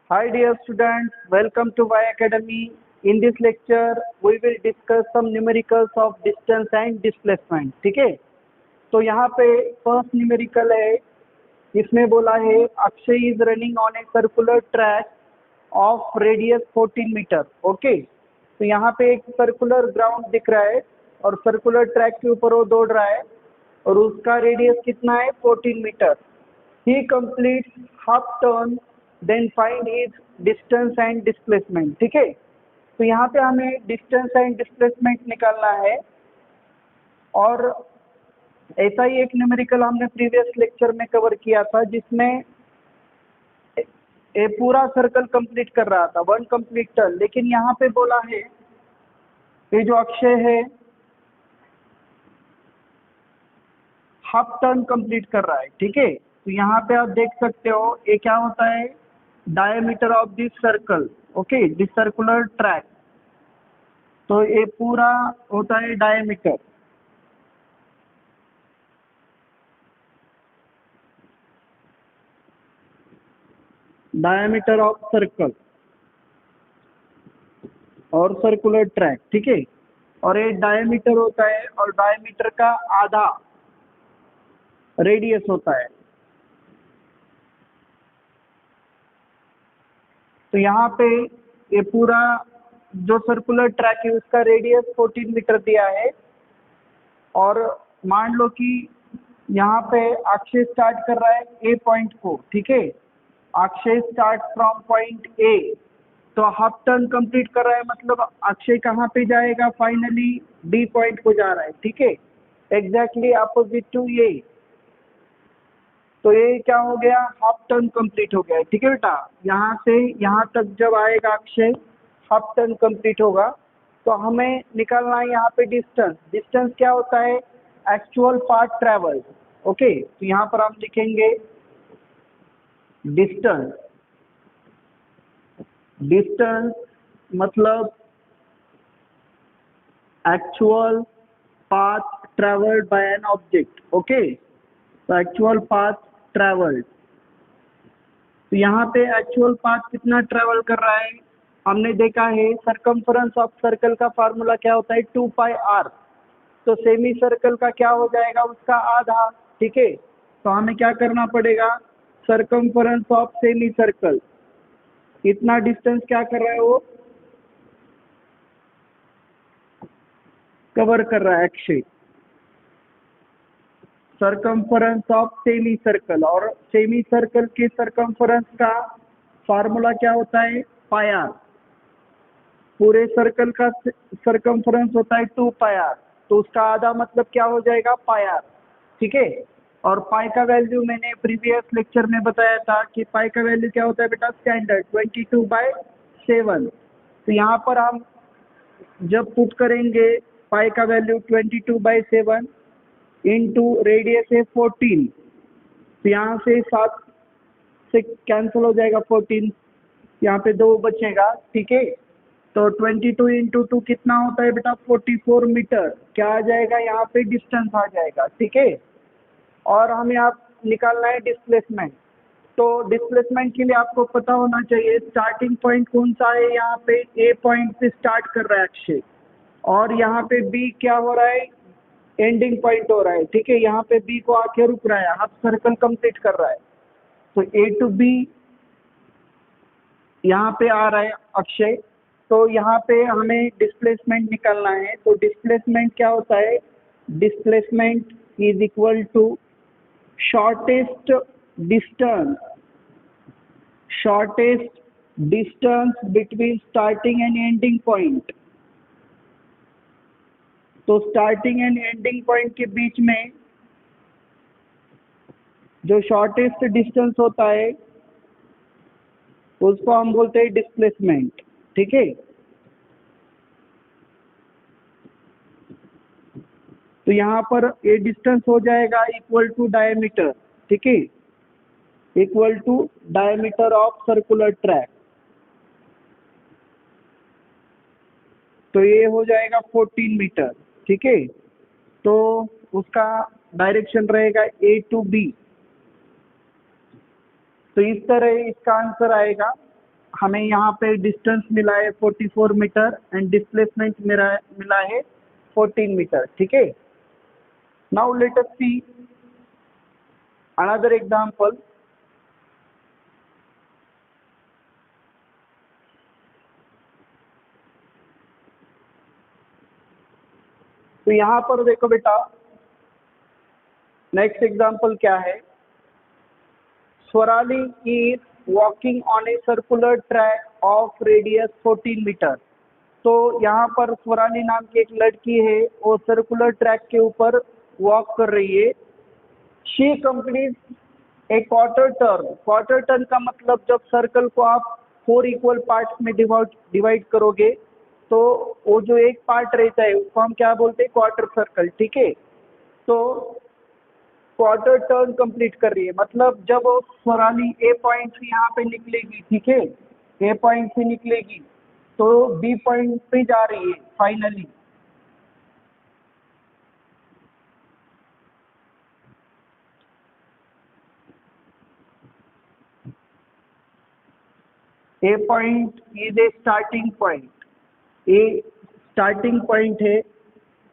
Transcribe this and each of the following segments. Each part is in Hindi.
Hi dear students, welcome to Y Academy. In this lecture, we will discuss some numericals of distance and displacement. ठीक है, तो यहाँ पे फर्स्ट न्यूमेरिकल है, इसमें बोला है Akshay is running on a circular track of radius 14 metre. Okay, तो यहाँ पे एक सर्कुलर ग्राउंड दिख रहा है और सर्कुलर ट्रैक के ऊपर वो दौड़ रहा है और उसका रेडियस कितना है 14 metre. He complete half turn then find his distance and displacement. ठीक है, तो यहाँ पे हमें डिस्टेंस एंड डिस्प्लेसमेंट निकालना है और ऐसा ही एक न्यूमेरिकल हमने प्रीवियस लेक्चर में कवर किया था जिसमें ये पूरा सर्कल कंप्लीट कर रहा था, वन कंप्लीट टर्न. लेकिन यहाँ पे बोला है ये जो अक्षय है हाफ टर्न कंप्लीट कर रहा है. ठीक है, तो यहाँ पे आप देख सकते हो ये क्या होता है, diameter of this circle. Okay, this circular track, तो ये पूरा होता है डायमीटर. डायमीटर ऑफ सर्कल और सर्कुलर ट्रैक. ठीक है, और ये डायमीटर होता है और डायमीटर का आधा रेडियस होता है. तो यहाँ पे ये पूरा जो सर्कुलर ट्रैक है उसका रेडियस 14 मीटर दिया है और मान लो कि यहाँ पे अक्षय स्टार्ट कर रहा है ए पॉइंट को. ठीक है, Akshay start from point A, तो हाफ टर्न कंप्लीट कर रहा है, मतलब अक्षय कहाँ पे जाएगा, फाइनली डी पॉइंट को जा रहा है. ठीक है, एग्जैक्टली अपोजिट टू ए. तो ये क्या हो गया, हाफ टर्न कंप्लीट हो गया. ठीक है बेटा, यहाँ से यहाँ तक जब आएगा अक्षय हाफ टर्न कंप्लीट होगा. तो हमें निकालना है यहाँ पे डिस्टेंस. डिस्टेंस क्या होता है, एक्चुअल पाथ ट्रेवल. ओके, तो यहाँ पर हम लिखेंगे डिस्टेंस. डिस्टेंस मतलब actual path travelled by an object. Okay, तो एक्चुअल पाथ ट्रेवल्ड, तो यहाँ पे एक्चुअल पाथ कितना ट्रेवल कर रहा है, हमने देखा है सरकमफरेंस ऑफ सर्कल का फार्मूला क्या होता है 2πr. तो सेमी सर्कल का क्या हो जाएगा, उसका आधा. ठीक है, तो हमें क्या करना पड़ेगा, सरकमफरेंस ऑफ सेमी सर्कल, इतना डिस्टेंस क्या कर रहा है वो कवर कर रहा है Akshay. Circumference of semi circle, और सेमी सर्कल के सरकमफरेंस का फार्मूला क्या होता है πr. पूरे सर्कल का सरकमफरेंस होता है 2πr, तो उसका आधा मतलब क्या हो जाएगा πr. ठीक है, और पाई का वैल्यू मैंने प्रीवियस लेक्चर में बताया था कि पाई का वैल्यू क्या होता है बेटा, स्टैंडर्ड 22/7. तो यहाँ पर हम जब पुट करेंगे पाई का वैल्यू 22/7 इंटू रेडियस है 14, तो यहाँ से 7 से कैंसिल हो जाएगा 14, यहाँ पे 2 बचेगा. ठीक है, तो 22 इंटू 2 कितना होता है बेटा 44 मीटर. क्या आ जाएगा, यहाँ पे डिस्टेंस आ जाएगा. ठीक है, और हमें आप निकालना है डिस्प्लेसमेंट. तो डिस्प्लेसमेंट के लिए आपको पता होना चाहिए स्टार्टिंग पॉइंट कौन सा है. यहाँ पे ए पॉइंट से स्टार्ट कर रहा है अक्षय और यहाँ पे बी क्या हो रहा है, एंडिंग पॉइंट हो रहा है. ठीक है, यहाँ पे बी को आके रुक रहा है, हाफ सर्कल कंप्लीट कर रहा है. तो ए टू बी यहाँ पे आ रहा है अक्षय, तो यहाँ पे हमें डिस्प्लेसमेंट निकालना है. तो डिस्प्लेसमेंट क्या होता है, displacement is equal to shortest distance between starting and ending point. तो स्टार्टिंग एंड एंडिंग पॉइंट के बीच में जो शॉर्टेस्ट डिस्टेंस होता है उसको हम बोलते हैं डिस्प्लेसमेंट. ठीक है, तो यहाँ पर ये डिस्टेंस हो जाएगा इक्वल टू डायमीटर. ठीक है, equal to diameter of circular track, तो ये हो जाएगा 14 मीटर. ठीक है, तो उसका डायरेक्शन रहेगा ए टू बी. तो इस तरह इसका आंसर आएगा हमें यहाँ पे डिस्टेंस मिला है 44 मीटर एंड डिस्प्लेसमेंट मिला है 14 मीटर, ठीक है। Now let us see another example. तो यहाँ पर देखो बेटा, नेक्स्ट एग्जांपल क्या है। Swarali is walking on a circular track of radius 14 metre. तो यहाँ पर स्वराली नाम की एक लड़की है, वो सर्कुलर ट्रैक के ऊपर वॉक कर रही है। She complete A quarter turn. Quarter turn का मतलब जब सर्कल को आप 4 इक्वल पार्ट्स में डिवाइड करोगे तो वो जो एक पार्ट रहता है उसको हम क्या बोलते हैं, क्वार्टर सर्कल, ठीक है। तो क्वार्टर टर्न कंप्लीट कर रही है, मतलब जब वो स्वराली ए पॉइंट से यहाँ पे निकलेगी, ठीक है, ए पॉइंट से निकलेगी तो बी पॉइंट पे जा रही है finally. A point is a starting point, A starting point है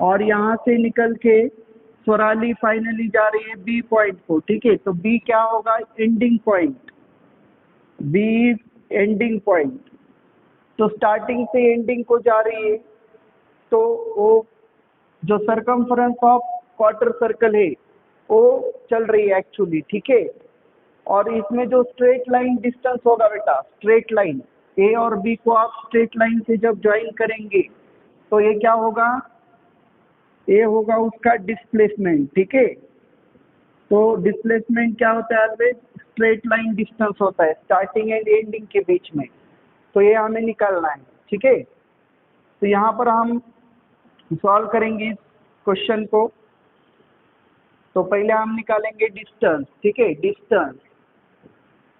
और यहाँ से निकल के स्वराली फाइनली जा रही है बी पॉइंट को, ठीक है। तो बी क्या होगा, ending point, B is ending point. तो स्टार्टिंग से एंडिंग को जा रही है, तो वो जो सरकमफ्रेंस ऑफ क्वार्टर सर्कल है वो चल रही है एक्चुअली, ठीक है। और इसमें जो स्ट्रेट लाइन डिस्टेंस होगा बेटा, स्ट्रेट लाइन ए और बी को आप स्ट्रेट लाइन से जब ज्वाइन करेंगे तो ये क्या होगा, ये होगा उसका डिस्प्लेसमेंट, ठीक है। तो डिस्प्लेसमेंट क्या होता है, ऑलवेज स्ट्रेट लाइन डिस्टेंस होता है स्टार्टिंग एंड एंडिंग के बीच में। तो ये हमें निकालना है, ठीक है। तो यहाँ पर हम सॉल्व करेंगे इस क्वेश्चन को। तो पहले हम निकालेंगे डिस्टेंस, ठीक है, डिस्टेंस।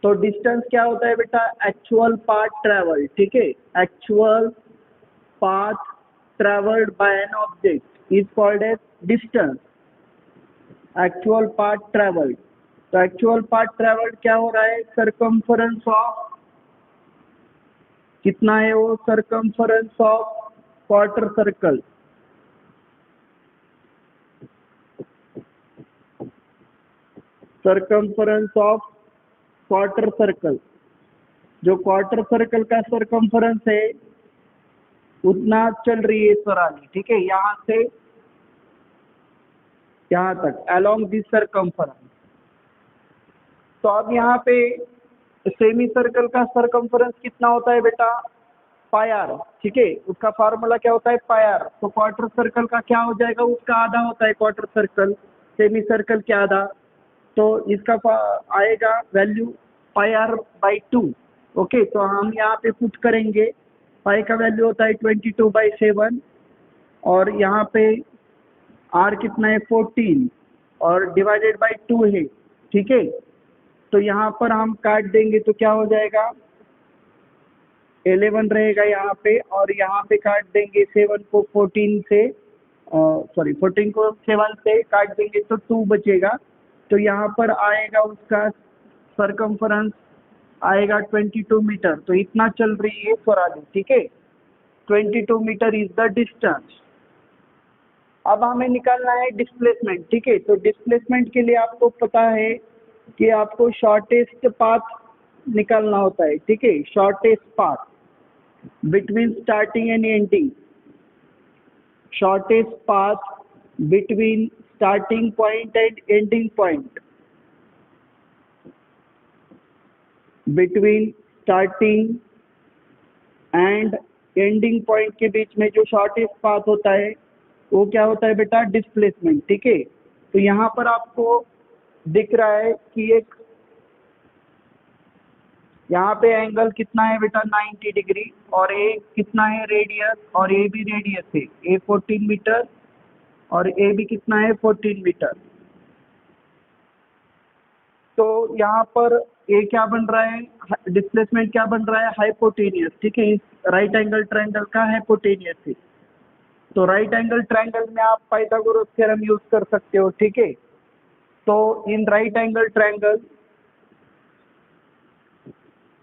तो डिस्टेंस क्या होता है बेटा, एक्चुअल पाथ ट्रेवल, ठीक है। Actual path travelled by an object is called as distance. Actual path travelled, तो एक्चुअल पाथ ट्रेवल्ड क्या हो रहा है, सरकमफरेंस ऑफ, कितना है वो, circumference of quarter circle. Circumference of quarter circle, जो क्वार्टर सर्कल का सरकमफरेंस है उतना चल रही है स्वराली, ठीक है, यहाँ से यहाँ तक अलोंग दिस सरकमफरेंस। तो अब यहाँ पे सेमी सर्कल का सरकमफरेंस कितना होता है बेटा, पाई आर, ठीक है। उसका फार्मूला क्या होता है, पाई आर। तो क्वार्टर सर्कल का क्या हो जाएगा, उसका आधा होता है क्वार्टर सर्कल, सेमी सर्कल के आधा। तो इसका आएगा value pi r by 2, okay. तो हम यहाँ पे पुट करेंगे, पाई का वैल्यू होता है 22/7 और यहाँ पे आर कितना है 14 और डिवाइडेड बाई 2 है, ठीक है। तो यहाँ पर हम काट देंगे तो क्या हो जाएगा, 11 रहेगा यहाँ पे, और यहाँ पे काट देंगे 7 को 14 से, सॉरी 14 को 7 से काट देंगे तो 2 बचेगा। तो यहाँ पर आएगा उसका सरकमफरेंस आएगा 22 मीटर। तो इतना चल रही है स्वराली, ठीक है, 22 मीटर इज द डिस्टेंस। अब हमें निकालना है डिस्प्लेसमेंट, ठीक है। तो डिस्प्लेसमेंट के लिए आपको पता है कि आपको शॉर्टेस्ट पाथ निकालना होता है, ठीक है, shortest path between starting and ending, shortest path between starting point and ending point, between starting and ending point के बीच में जो शॉर्टेस्ट पाथ होता है वो क्या होता है बेटा, डिस्प्लेसमेंट, ठीक है। तो यहाँ पर आपको दिख रहा है कि एक यहाँ पे एंगल कितना है बेटा, 90 डिग्री, और ए कितना है रेडियस, और ए भी रेडियस है, ए 14 मीटर और ए भी कितना है 14 मीटर। तो यहाँ पर ए क्या बन रहा है, डिस्प्लेसमेंट क्या बन रहा है, हाइपोटेनियस, ठीक है। इस राइट एंगल ट्रायंगल का हाइपोटेनियस है। तो राइट एंगल ट्रायंगल में आप पाइथागोरस थ्योरम यूज कर सकते हो, ठीक है। तो in right angle triangle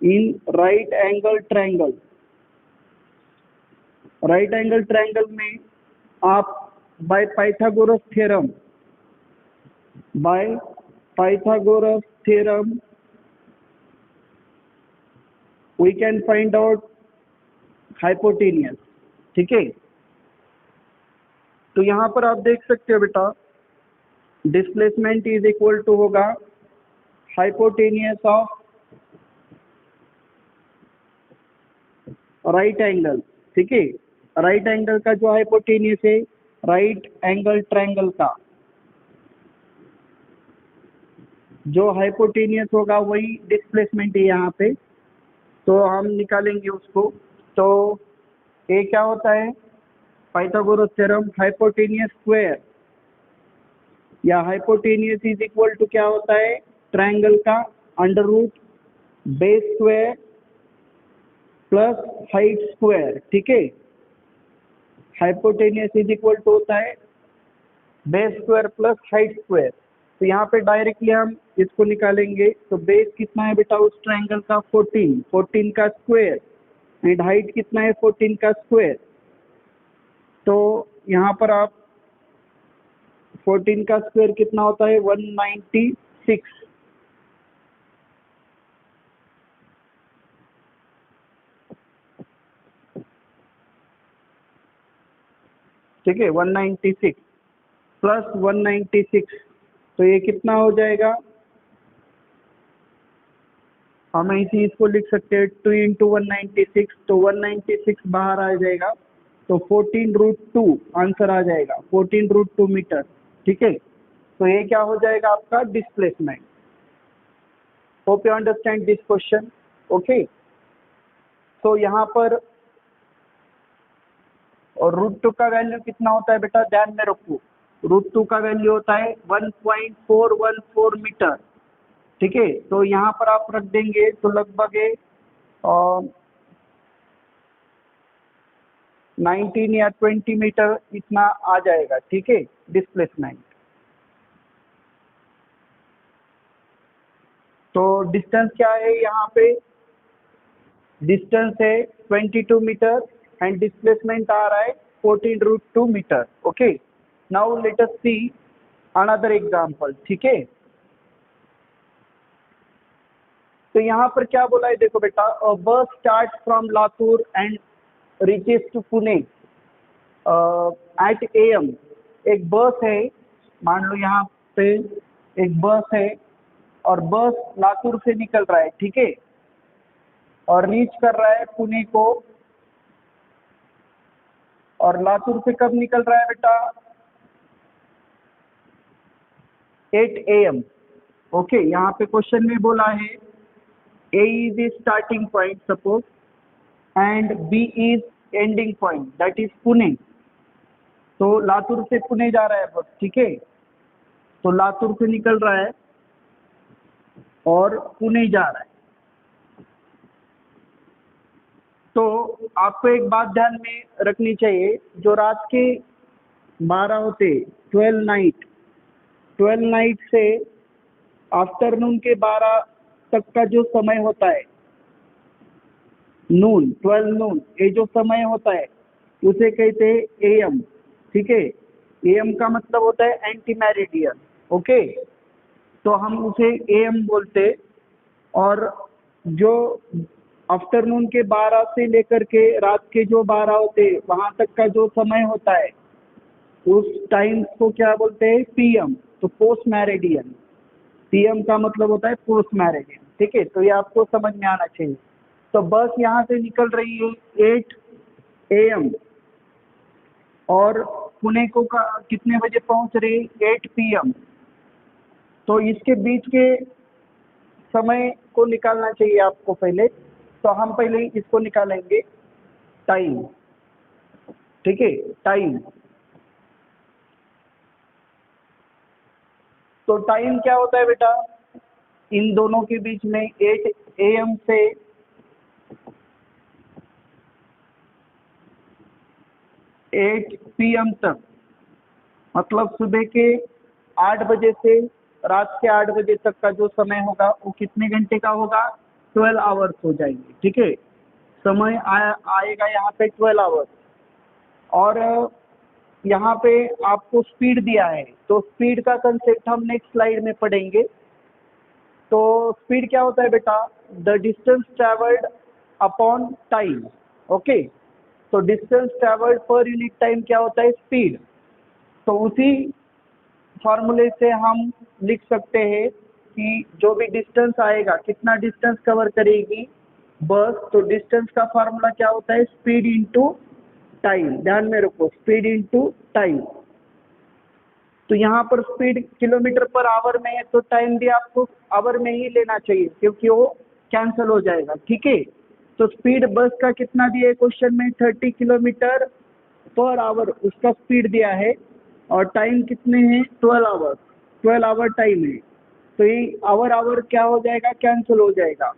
in right angle triangle, right angle triangle में आप by Pythagoras theorem, by Pythagoras theorem we can find out hypotenuse. ठीक है, तो यहाँ पर आप देख सकते हो बेटा, डिस्प्लेसमेंट इज इक्वल टू होगा हाइपोटेनियस ऑफ राइट एंगल। ठीक है, राइट एंगल का जो हाइपोटेनियस है राइट एंगल ट्रायंगल का जो हाइपोटेनियस होगा वही डिस्प्लेसमेंट है यहाँ पे, तो हम निकालेंगे उसको। तो ये क्या होता है, पाइथागोरस थ्योरम हाइपोटेनियस स्क्वायर या हाइपोटेनियस इज इक्वल टू क्या होता है, ट्रायंगल का under root base square plus height square. ठीक है, हाइपोटेनियस इज इक्वल टू होता है base square plus height square. तो यहाँ पे डायरेक्टली हम इसको निकालेंगे, तो बेस कितना है बेटा उस ट्रायंगल का 14, 14 का स्क्वायर, एंड हाइट कितना है 14 का स्क्वायर। तो यहाँ पर आप 14 का स्क्वायर कितना होता है 196। ठीक है, 196 प्लस 196, तो ये कितना हो जाएगा, हम इसी इसको लिख सकते हैं 2 इंटू 196, तो 196 बाहर आ जाएगा, तो 14√2 आंसर आ जाएगा, 14√2 मीटर। ठीक है, तो ये क्या हो जाएगा आपका displacement. Hope you understand this question. Okay, तो यहाँ पर और √2 का वैल्यू कितना होता है बेटा, ध्यान में रखो, √2 का वैल्यू होता है 1.414 मीटर। ठीक है, तो यहाँ पर आप रख देंगे तो लगभग 19 या 20 मीटर इतना आ जाएगा। ठीक है, डिस्प्लेसमेंट। तो डिस्टेंस क्या है यहाँ पे, डिस्टेंस है 22 मीटर एंड डिस्प्लेसमेंट आ रहा है 14√2 metre. Okay, now let us see another example. ठीक है, तो यहाँ पर क्या बोला है, देखो बेटा, bus start from Latur and reaches to Pune at AM। एक बस है, मान लो यहाँ पे एक बस है और बस लातूर से निकल रहा है। ठीक है, और रीच कर रहा है पुणे को, और लातूर से कब निकल रहा है बेटा, 8 AM। ओके, यहाँ पे क्वेश्चन में बोला है A is the starting point suppose and B is ending point, that is Pune. तो लातूर से पुणे जा रहा है बस। ठीक है, तो लातूर से निकल रहा है और पुणे जा रहा है। तो आपको एक बात ध्यान में रखनी चाहिए, जो रात के 12 होते 12 नाइट से आफ्टरनून के 12 तक का जो समय होता है, नून 12 नून, ये जो समय होता है उसे कहते हैं AM। ठीक है, AM का मतलब होता है एंटी मेरिडियन। ओके, तो हम उसे AM बोलते, और जो आफ्टरनून के 12 से लेकर के रात के जो 12 होते वहां तक का जो समय होता है उस टाइम को क्या बोलते हैं, PM। तो पोस्ट मैरिडियन, PM का मतलब होता है पोस्ट मैरिडियन। ठीक है, तो ये आपको समझ में आना चाहिए। तो बस यहाँ से निकल रही है 8 AM और पुणे को कितने बजे पहुंच रही है, 8 PM। तो इसके बीच के समय को निकालना चाहिए आपको पहले, तो हम पहले इसको निकालेंगे टाइम। ठीक है, टाइम, तो टाइम क्या होता है बेटा, इन दोनों के बीच में 8 AM से 8 PM तक, मतलब सुबह के 8 बजे से रात के 8 बजे तक का जो समय होगा वो कितने घंटे का होगा, 12 आवर्स हो जाएंगे, ठीक है। समय आएगा यहाँ पे 12 आवर्स। और यहाँ पे आपको स्पीड दिया है, तो स्पीड का कंसेप्ट हम नेक्स्ट स्लाइड में पढ़ेंगे। तो स्पीड क्या होता है बेटा, the distance travelled upon time. Okay, तो distance travelled per unit time क्या होता है, स्पीड। तो उसी फॉर्मूले से हम लिख सकते हैं कि जो भी डिस्टेंस आएगा, कितना डिस्टेंस कवर करेगी बस, तो डिस्टेंस का फॉर्मूला क्या होता है, स्पीड इनटू टाइम। ध्यान में रखो, स्पीड इनटू टाइम। तो यहाँ पर स्पीड किलोमीटर पर आवर में है, तो टाइम भी आपको आवर में ही लेना चाहिए, क्योंकि वो कैंसिल हो जाएगा, ठीक है। तो स्पीड बस का कितना दिया है क्वेश्चन में, 30 किलोमीटर पर आवर उसका स्पीड दिया है, और टाइम कितने हैं, 12 आवर। 12 आवर टाइम है, तो ये आवर आवर क्या हो जाएगा, कैंसिल हो जाएगा।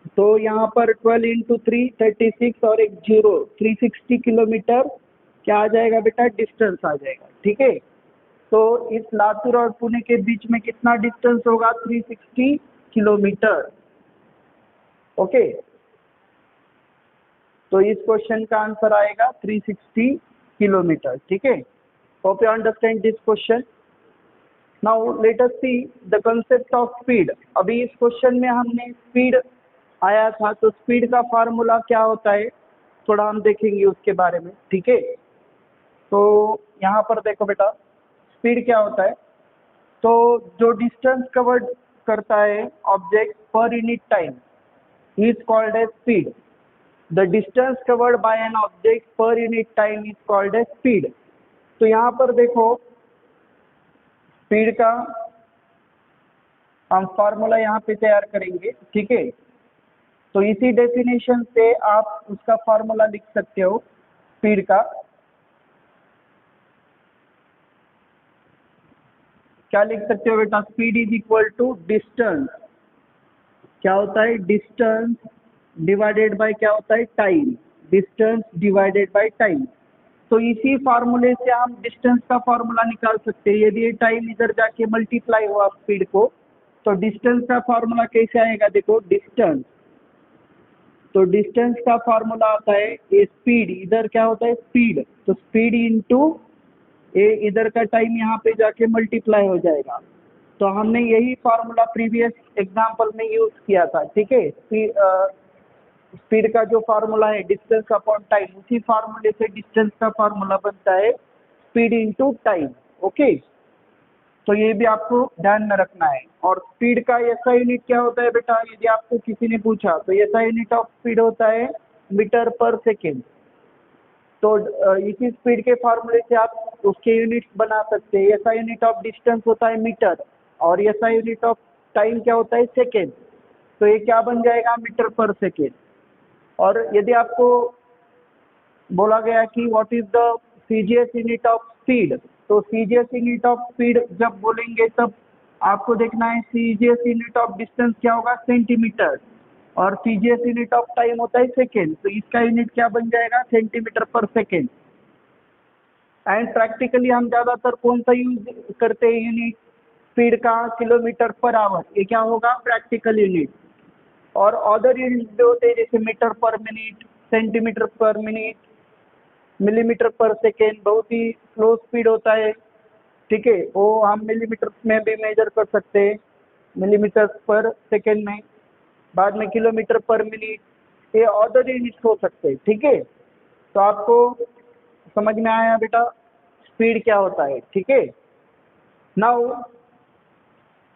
तो यहाँ पर 12 इंटू 3 36 और एक जीरो 360 किलोमीटर क्या आ जाएगा बेटा, डिस्टेंस आ जाएगा, ठीक है। तो इस लातूर और पुणे के बीच में कितना डिस्टेंस होगा, 360 किलोमीटर। ओके, तो इस क्वेश्चन का आंसर आएगा 360 किलोमीटर, ठीक है। Hope you understand this question. Now let us see the concept of speed. अभी इस क्वेश्चन में हमने स्पीड आया था, तो स्पीड का फार्मूला क्या होता है थोड़ा हम देखेंगे उसके बारे में, ठीक है। तो यहाँ पर देखो बेटा, स्पीड क्या होता है, तो जो डिस्टेंस कवर्ड करता है object per unit time is called as speed. The distance covered by an object per unit time is called as speed. तो यहाँ पर देखो, स्पीड का हम फार्मूला यहाँ पे तैयार करेंगे, ठीक है। तो इसी डेफिनेशन से आप उसका फार्मूला लिख सकते हो स्पीड का। क्या लिख सकते हो बेटा, speed is equal to distance, क्या होता है, डिस्टेंस डिवाइडेड बाय क्या होता है, time. Distance divided by time. तो इसी फार्मूले से हम डिस्टेंस का फार्मूला निकाल सकते हैं। यदि टाइम इधर जाके मल्टीप्लाई हुआ स्पीड को, तो डिस्टेंस का फार्मूला कैसे आएगा, देखो डिस्टेंस, तो डिस्टेंस का फार्मूला आता है ए स्पीड, इधर क्या होता है स्पीड, तो स्पीड इंटू ए, इधर का टाइम यहाँ पे जाके मल्टीप्लाई हो जाएगा। तो हमने यही फार्मूला प्रीवियस एग्जांपल में यूज किया था, ठीक है। स्पीड का जो फार्मूला है डिस्टेंस अपॉन टाइम, उसी फार्मूले से डिस्टेंस का फार्मूला बनता है स्पीड इंटू टाइम। ओके, तो ये भी आपको ध्यान में रखना है। और स्पीड का ऐसा यूनिट क्या होता है बेटा, यदि आपको किसी ने पूछा, तो ऐसा यूनिट ऑफ स्पीड होता है मीटर पर सेकेंड। तो इसी स्पीड के फार्मूले से आप उसके यूनिट बना सकते हैं। ऐसा यूनिट ऑफ डिस्टेंस होता है मीटर, और ऐसा यूनिट ऑफ टाइम क्या होता है, सेकेंड। तो ये क्या बन जाएगा, मीटर पर सेकेंड। और यदि आपको बोला गया कि what is the CGS unit of speed, तो सीजीएस यूनिट ऑफ स्पीड जब बोलेंगे तब आपको देखना है सीजीएस यूनिट ऑफ डिस्टेंस क्या होगा, सेंटीमीटर, और सीजीएस यूनिट ऑफ टाइम होता है सेकेंड। तो इसका यूनिट क्या बन जाएगा, सेंटीमीटर पर सेकेंड। एंड प्रैक्टिकली हम ज़्यादातर कौन सा यूज करते हैं यूनिट स्पीड का, किलोमीटर पर आवर, ये क्या होगा प्रैक्टिकल यूनिट। और अदर यूनिट भी होते हैं जैसे metre per minute, centimetre per minute, millimetre per second, बहुत ही स्लो स्पीड होता है, ठीक है, वो हम मिलीमीटर में भी मेजर कर सकते हैं, मिलीमीटर पर सेकेंड में। बाद में किलोमीटर पर मिनट, ये अदर यूनिट्स हो सकते हैं, ठीक है। तो आपको समझ में आया बेटा स्पीड क्या होता है, ठीक है। नाउ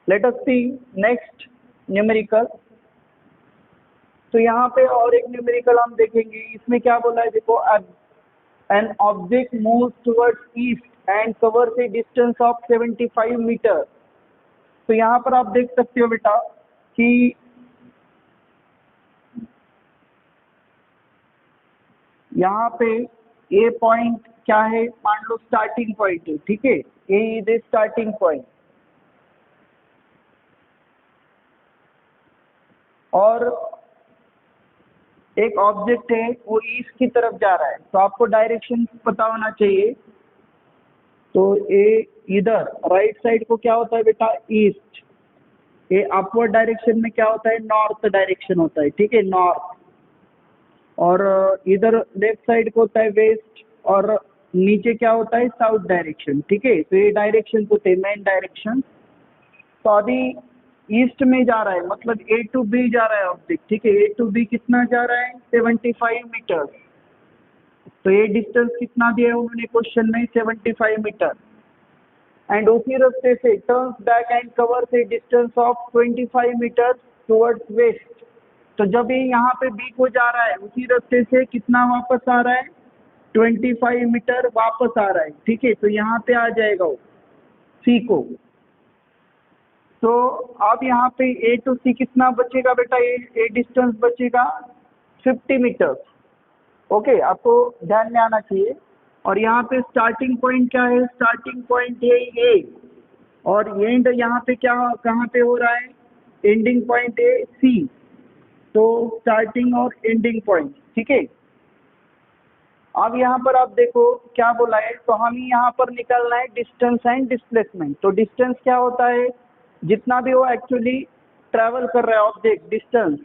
लेट अस सी नेक्स्ट न्यूमेरिकल। तो यहाँ पे और एक न्यूमेरिकल हम देखेंगे, इसमें क्या बोला है देखो, an object moves towards east and covers a distance of 75 metre. तो यहाँ पर आप देख सकते हो बेटा कि यहाँ पे ए पॉइंट क्या है, मान लो स्टार्टिंग पॉइंट है, ठीक है, ए इज ए स्टार्टिंग पॉइंट, और एक ऑब्जेक्ट है वो ईस्ट की तरफ जा रहा है। तो आपको डायरेक्शन पता होना चाहिए। तो ए इधर राइट साइड को क्या होता है बेटा, ईस्ट, ये अपवर्ड डायरेक्शन में क्या होता है, नॉर्थ डायरेक्शन होता है, ठीक है, नॉर्थ। और इधर लेफ्ट साइड को होता है वेस्ट, और नीचे क्या होता है, साउथ डायरेक्शन, ठीक है। तो ये डायरेक्शन होते हैं मेन डायरेक्शन। तो अभी ईस्ट में जा रहा है, मतलब ए टू बी जा रहा है ऑब्जेक्ट, ठीक है। ए टू बी कितना जा रहा है, 75 मीटर। तो ये डिस्टेंस कितना दिया है उन्होंने क्वेश्चन में, 75 मीटर। एंड उसी रास्ते से turns back and covers a distance of 25 metre towards west. तो जब ये यहाँ पे बी को जा रहा है, उसी रास्ते से कितना वापस आ रहा है, 25 मीटर वापस आ रहा है, ठीक है। तो यहाँ पे आ जाएगा वो सी को। तो अब यहाँ पे ए टू सी कितना बचेगा बेटा, ये डिस्टेंस बचेगा 50 मीटर। ओके, आपको ध्यान में आना चाहिए। और यहाँ पे स्टार्टिंग पॉइंट क्या है, स्टार्टिंग पॉइंट है ए, और एंड यहाँ पे क्या, कहाँ पे हो रहा है, एंडिंग पॉइंट है सी। तो स्टार्टिंग और एंडिंग पॉइंट, ठीक है। अब यहाँ पर आप देखो क्या बोला है, तो हमें यहाँ पर निकालना है डिस्टेंस एंड डिस्प्लेसमेंट। तो डिस्टेंस क्या होता है, जितना भी वो एक्चुअली ट्रैवल कर रहा है ऑब्जेक्ट, डिस्टेंस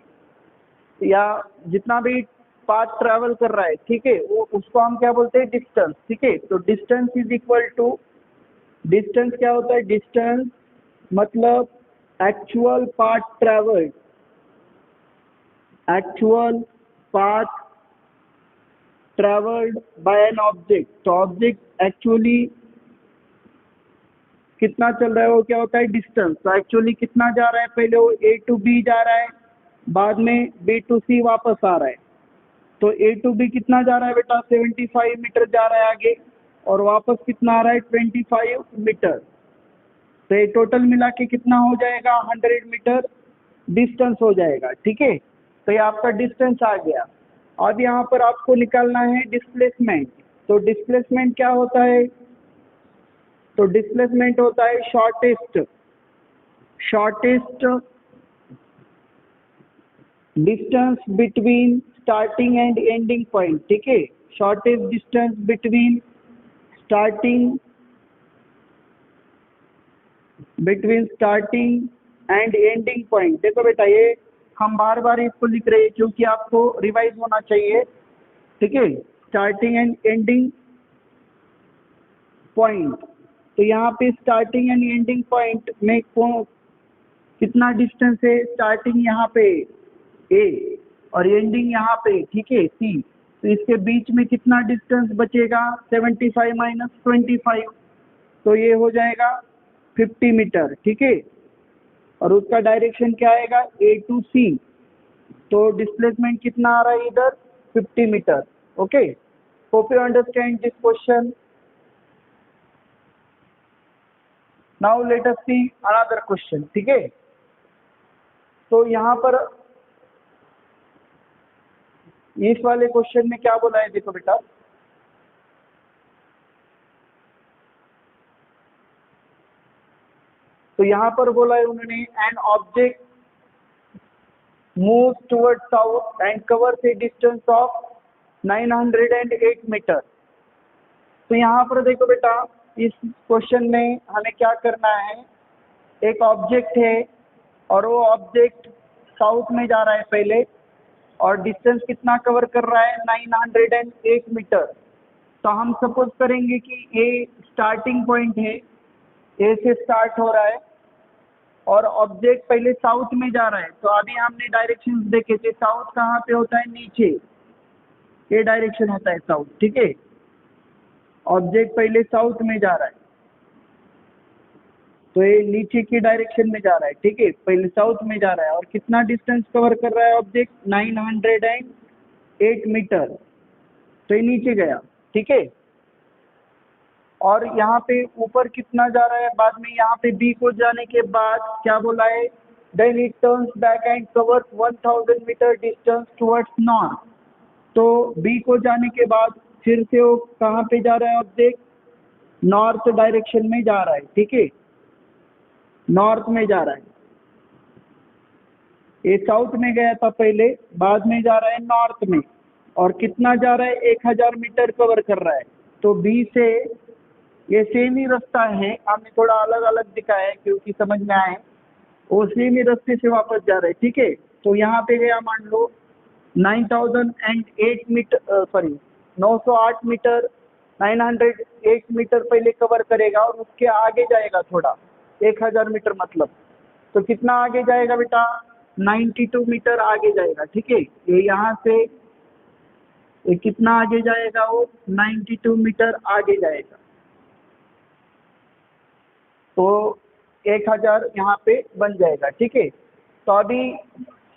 या जितना भी पाथ ट्रैवल कर रहा है, ठीक है, वो उसको हम क्या बोलते हैं, डिस्टेंस, ठीक है। तो distance is equal to, distance क्या होता है, डिस्टेंस मतलब actual path travelled, actual path travelled by an object. तो ऑब्जेक्ट एक्चुअली कितना चल रहा है, वो क्या होता है, डिस्टेंस। तो एक्चुअली कितना जा रहा है, पहले वो ए टू बी जा रहा है, बाद में बी टू सी वापस आ रहा है। तो ए टू बी कितना जा रहा है बेटा, 75 मीटर जा रहा है आगे, और वापस कितना आ रहा है, 25 मीटर। तो ये टोटल मिला के कितना हो जाएगा, 100 मीटर डिस्टेंस हो जाएगा, ठीक है। तो ये आपका डिस्टेंस आ गया। अब यहाँ पर आपको निकालना है डिस्प्लेसमेंट। तो डिस्प्लेसमेंट क्या होता है, तो डिस्प्लेसमेंट होता है shortest distance between starting and ending point, ठीक है। Shortest distance between starting and ending point. देखो बेटा, ये हम बार बार इसको लिख रहे हैं क्योंकि आपको रिवाइज होना चाहिए, ठीक है। Starting and ending point. तो यहाँ पे स्टार्टिंग एंड एंडिंग पॉइंट में कितना डिस्टेंस है, स्टार्टिंग यहाँ पे ए और एंडिंग यहाँ पे, ठीक है, सी। तो इसके बीच में कितना डिस्टेंस बचेगा, 75 माइनस 25, तो ये हो जाएगा 50 मीटर, ठीक है। और उसका डायरेक्शन क्या आएगा, ए टू सी। तो डिस्प्लेसमेंट कितना आ रहा है इधर, 50 metre. Okay, hope you understand this question. Now let us see another question, ठीक है। तो यहाँ पर इस वाले क्वेश्चन में क्या बोला है, देखो बेटा, तो यहाँ पर बोला है उन्होंने, an object moves toward south and covers a distance of 908 metre. तो यहाँ पर देखो बेटा, इस क्वेश्चन में हमें क्या करना है, एक ऑब्जेक्ट है और वो ऑब्जेक्ट साउथ में जा रहा है पहले, और डिस्टेंस कितना कवर कर रहा है, 908 मीटर। तो हम सपोज करेंगे कि ये स्टार्टिंग पॉइंट है, ए से स्टार्ट हो रहा है और ऑब्जेक्ट पहले साउथ में जा रहा है। तो अभी हमने डायरेक्शंस देखे थे, साउथ कहाँ पे होता है, नीचे, ये डायरेक्शन होता है साउथ, ठीक है। ऑब्जेक्ट पहले साउथ में जा रहा है, तो ये नीचे की डायरेक्शन में जा रहा है, ठीक है, पहले साउथ में जा रहा है। और कितना डिस्टेंस कवर कर रहा है ऑब्जेक्ट, 908 मीटर। तो ये नीचे गया, ठीक है। और यहाँ पे ऊपर कितना जा रहा है, बाद में यहाँ पे बी को जाने के बाद क्या बोला है, then it turns back and covers 1000 metre distance towards north. तो बी को जाने के बाद फिर से वो कहाँ पे जा रहा है ऑब्जेक्ट, नॉर्थ डायरेक्शन में जा रहा है, ठीक है, नॉर्थ में जा रहा है। ये साउथ में गया था पहले, बाद में जा रहा है नॉर्थ में। और कितना जा रहा है, 1000 मीटर कवर कर रहा है। तो बी से ये सेम ही रास्ता है, हमने थोड़ा अलग अलग दिखाया है क्योंकि समझ में आए। वो सेम ही रास्ते से वापस जा रहे हैं, ठीक है। तो यहाँ पे गया मान लो 9008 मीटर, सॉरी 908 मीटर, 908 मीटर पहले कवर करेगा और उसके आगे जाएगा थोड़ा 1000 मीटर मतलब। तो कितना आगे जाएगा बेटा, 92 मीटर आगे जाएगा, ठीक है। ये यहाँ से ये कितना आगे जाएगा, वो 92 मीटर आगे जाएगा। तो 1000 यहाँ पे बन जाएगा, ठीक है। तो अभी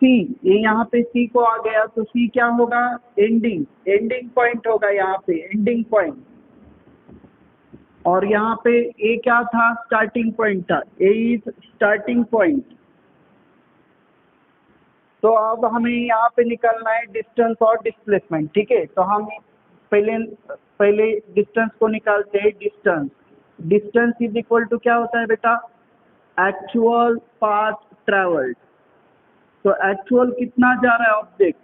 सी, ये यहाँ पे सी को आ गया, तो सी क्या होगा, एंडिंग, एंडिंग पॉइंट होगा यहाँ पे, एंडिंग पॉइंट। और यहाँ पे ए क्या था, स्टार्टिंग पॉइंट था, ए इज स्टार्टिंग पॉइंट। तो अब हमें यहाँ पे निकालना है डिस्टेंस और डिस्प्लेसमेंट, ठीक है। तो हम पहले पहले डिस्टेंस को निकालते हैं। Distance, distance is equal to क्या होता है बेटा, एक्चुअल पाथ ट्रेवल्ड। तो एक्चुअल कितना जा रहा है ऑब्जेक्ट,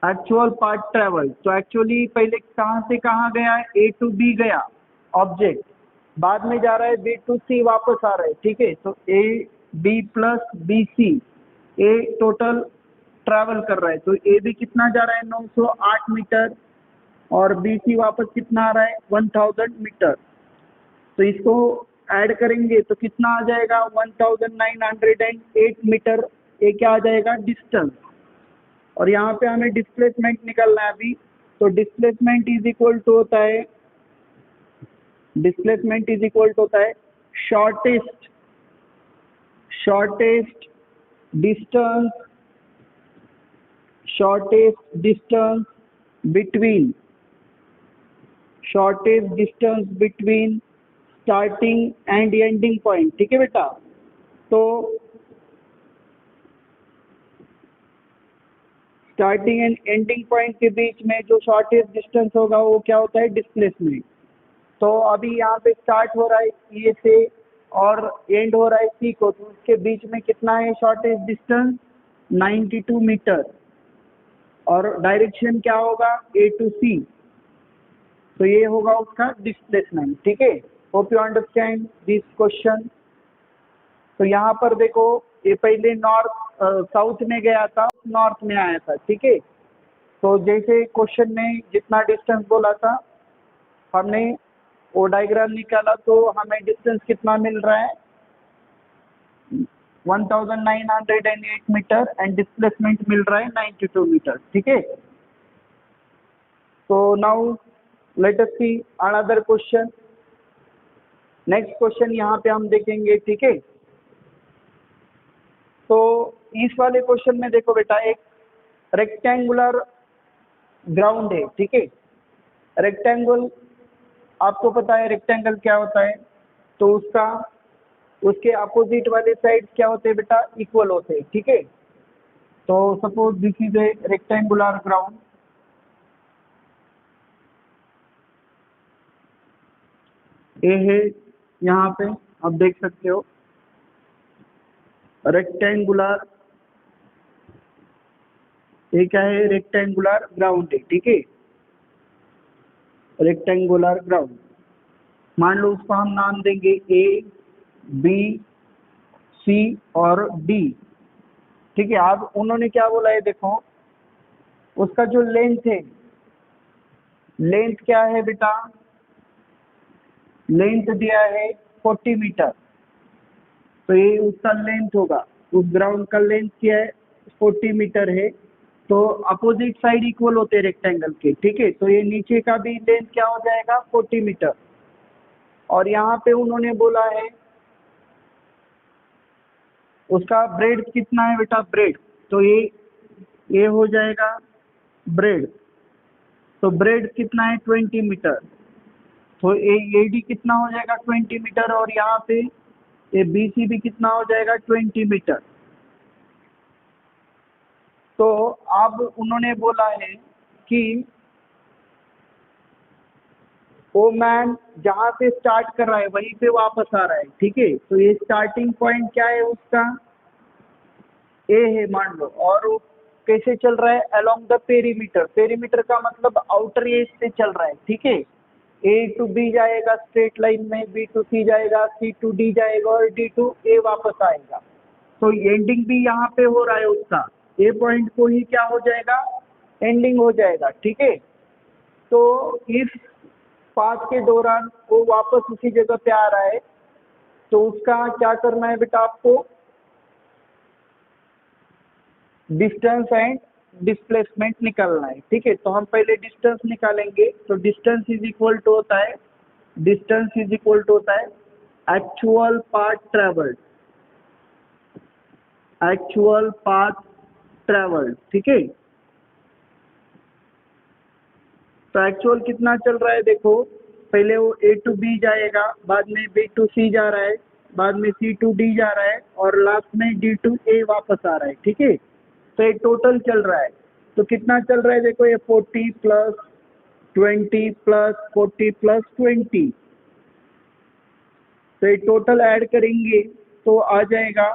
एक्चुअल पाथ ट्रेवल। तो एक्चुअली पहले कहाँ से कहाँ गया है, ए टू बी गया ऑब्जेक्ट, बाद में जा रहा है बी टू सी, वापस आ रहा है, ठीक है। तो A B plus B C, a total travel कर रहा है। तो ए बी कितना जा रहा है, 908 मीटर, और बी सी वापस कितना आ रहा है, 1000 मीटर। तो इसको ऐड करेंगे तो कितना आ जाएगा, 1908 मीटर। ये क्या आ जाएगा, डिस्टेंस। और यहाँ पे हमें डिस्प्लेसमेंट निकालना है अभी। तो डिस्प्लेसमेंट इज इक्वल टू होता है, डिस्प्लेसमेंट इज इक्वल टू होता है shortest, shortest distance, shortest distance between, shortest distance between starting and ending point, ठीक है बेटा। तो स्टार्टिंग एंड एंडिंग पॉइंट के बीच में जो शॉर्टेस्ट डिस्टेंस होगा वो क्या होता है, डिस्प्लेसमेंट। तो अभी यहाँ पे स्टार्ट हो रहा है ए से और एंड हो रहा है सी को, तो उसके बीच में कितना है शॉर्टेस्ट डिस्टेंस, 92 मीटर। और डायरेक्शन क्या होगा, ए टू सी। तो ये होगा उसका डिस्प्लेसमेंट, ठीक है। Hope you understand this question. तो यहाँ पर देखो, ये पहले नॉर्थ साउथ में गया था, नॉर्थ में आया था, ठीक है। तो जैसे क्वेश्चन में जितना डिस्टेंस बोला था, हमने वो डायग्राम निकाला, तो हमें डिस्टेंस कितना मिल रहा है, 1908 मीटर, एंड डिस्प्लेसमेंट मिल रहा है 92 मीटर, ठीक है। तो now let us see another question. Next question यहाँ पे हम देखेंगे, ठीक है। तो इस वाले क्वेश्चन में देखो बेटा, एक रेक्टेंगुलर ग्राउंड है, ठीक है। रेक्टेंगल, आपको पता है रेक्टेंगल क्या होता है, तो उसका उसके अपोजिट वाले साइड क्या होते हैं बेटा, इक्वल होते हैं, ठीक है। तो suppose this is a rectangular ground, A है यहाँ पे, आप देख सकते हो रेक्टेंगुलर, ये क्या है, रेक्टेंगुलर ग्राउंड है, ठीक है। रेक्टेंगुलर ग्राउंड, मान लो उसको हम नाम देंगे ए बी सी और डी, ठीक है। अब उन्होंने क्या बोला है, देखो उसका जो लेंथ है, लेंथ क्या है बेटा, लेंथ दिया है 40 मीटर। तो ये उसका लेंथ होगा, उस ग्राउंड का लेंथ क्या है, 40 मीटर है। तो अपोजिट साइड इक्वल होते हैं रेक्टेंगल के, ठीक है। तो ये नीचे का भी लेंथ क्या हो जाएगा, 40 मीटर। और यहाँ पे उन्होंने बोला है उसका ब्रेड कितना है बेटा, ब्रेड। तो ये हो जाएगा ब्रेड। तो ब्रेड कितना है, 20 मीटर। तो ए डी कितना हो जाएगा, 20 मीटर। और यहाँ पे ये बी सी भी कितना हो जाएगा, 20 मीटर। तो अब उन्होंने बोला है कि वो मैन जहाँ से स्टार्ट कर रहा है वहीं पे वापस आ रहा है, ठीक है। तो ये स्टार्टिंग पॉइंट क्या है उसका, ए है मान लो, और वो कैसे चल रहा है, अलोंग द पेरीमीटर। पेरीमीटर का मतलब आउटर एज से चल रहा है, ठीक है। ए टू बी जाएगा स्ट्रेट लाइन में, बी टू सी जाएगा, सी टू डी जाएगा और डी टू ए वापस आएगा। तो एंडिंग भी यहाँ पे हो रहा है उसका, ए पॉइंट को ही क्या हो जाएगा, एंडिंग हो जाएगा। ठीक है, तो इस पाथ के दौरान वो वापस उसी जगह पे आ रहा है, तो उसका क्या करना है बेटा आपको, डिस्टेंस एंड डिस्प्लेसमेंट निकालना है। ठीक है, तो हम पहले डिस्टेंस निकालेंगे। तो डिस्टेंस इज इक्वल टू होता है, डिस्टेंस इज इक्वल टू होता है actual path travelled, actual path travelled. ठीक है, तो एक्चुअल कितना चल रहा है देखो, पहले वो ए टू बी जाएगा, बाद में बी टू सी जा रहा है, बाद में सी टू डी जा रहा है और लास्ट में डी टू ए वापस आ रहा है। ठीक है, तो ये टोटल चल रहा है। तो कितना चल रहा है देखो, ये 40 प्लस 20 प्लस 40 प्लस 20, तो ये टोटल ऐड करेंगे तो आ जाएगा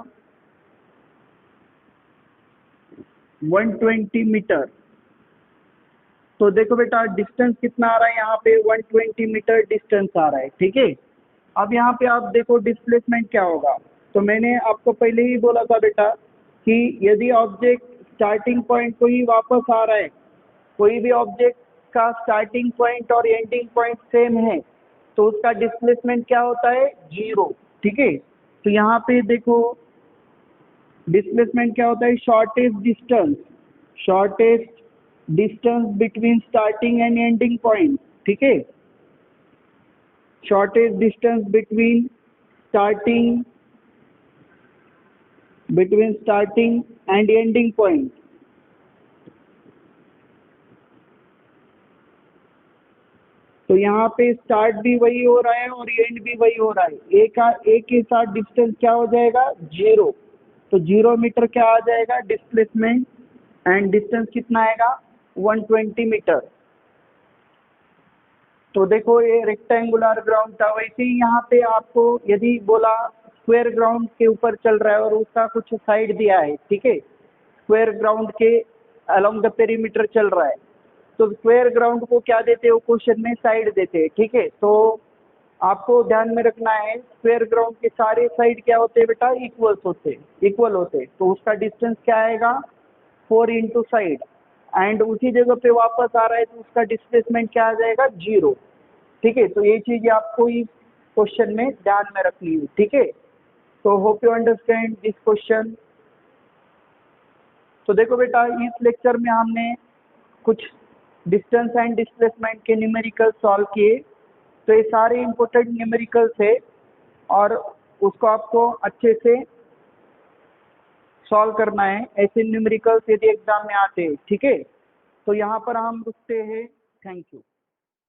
120 मीटर। तो देखो बेटा डिस्टेंस कितना आ रहा है यहाँ पे, 120 मीटर डिस्टेंस आ रहा है। ठीक है, अब यहाँ पे आप देखो डिस्प्लेसमेंट क्या होगा। तो मैंने आपको पहले ही बोला था बेटा कि यदि ऑब्जेक्ट स्टार्टिंग पॉइंट को ही वापस आ रहा है, कोई भी ऑब्जेक्ट का स्टार्टिंग पॉइंट और एंडिंग पॉइंट सेम है, तो उसका डिस्प्लेसमेंट क्या होता है, 0। ठीक है, तो यहाँ पे देखो डिस्प्लेसमेंट क्या होता है, shortest distance, shortest distance between starting and ending point. ठीक है, shortest distance between starting and ending point। तो यहाँ पे स्टार्ट भी वही हो रहा है और एंड भी वही हो रहा है, एक के साथ डिस्टेंस क्या हो जाएगा, 0। तो 0 मीटर क्या आ जाएगा डिस्प्लेसमेंट, एंड डिस्टेंस कितना आएगा, 120 मीटर। तो देखो ये रेक्टेंगुलर ग्राउंड था, वैसे ही यहाँ पे आपको यदि बोला स्क्वायर ग्राउंड के ऊपर चल रहा है और उसका कुछ साइड दिया है। ठीक है, स्क्वायर ग्राउंड के अलोंग द पेरीमीटर चल रहा है, तो स्क्वायर ग्राउंड को क्या देते हैं वो क्वेश्चन में, साइड देते हैं। ठीक है, तो आपको ध्यान में रखना है स्क्वायर ग्राउंड के सारे साइड क्या होते हैं बेटा, इक्वल होते हैं। तो उसका डिस्टेंस क्या आएगा, 4 इंटू साइड, एंड उसी जगह पे वापस आ रहा है तो उसका डिस्प्लेसमेंट क्या आ जाएगा, 0। ठीक है, तो ये चीज आपको इस क्वेश्चन में ध्यान में रखनी है। ठीक है, तो hope you understand this question. तो देखो बेटा इस लेक्चर में हमने कुछ डिस्टेंस एंड डिस्प्लेसमेंट के न्यूमेरिकल सॉल्व किए। तो ये सारे इंपॉर्टेंट न्यूमेरिकल्स है और उसको आपको अच्छे से सॉल्व करना है। ऐसे न्यूमेरिकल्स यदि एग्जाम में आते हैं, ठीक है, तो यहाँ पर हम रुकते हैं। Thank you.